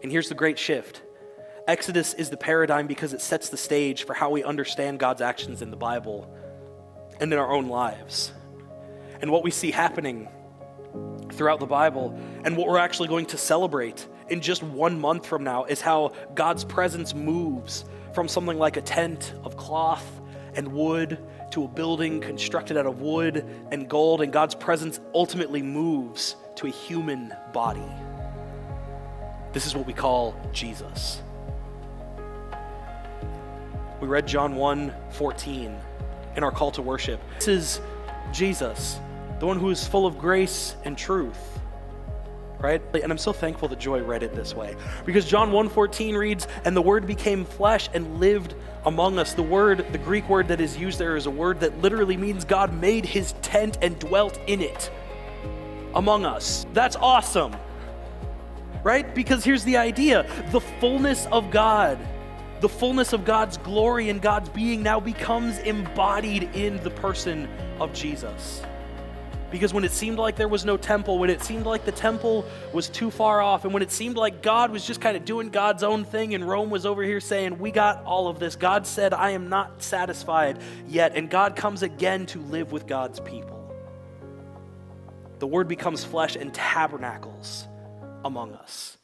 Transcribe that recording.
And here's the great shift. Exodus is the paradigm because it sets the stage for how we understand God's actions in the Bible and in our own lives. And what we see happening throughout the Bible and what we're actually going to celebrate in just 1 month from now is how God's presence moves from something like a tent of cloth and wood to a building constructed out of wood and gold, and God's presence ultimately moves to a human body. This is what we call Jesus. We read John 1:14 in our call to worship. This is Jesus, the one who is full of grace and truth, right? And I'm so thankful that Joy read it this way, because John 1:14 reads, "And the Word became flesh and lived among us." The Greek word that is used there is a word that literally means God made his tent and dwelt in it among us. That's awesome, right? Because here's the idea. The fullness of God, the fullness of God's glory and God's being now becomes embodied in the person of Jesus. Because when it seemed like there was no temple, when it seemed like the temple was too far off, and when it seemed like God was just kind of doing God's own thing and Rome was over here saying, we got all of this, God said, I am not satisfied yet. And God comes again to live with God's people. The Word becomes flesh and tabernacles among us.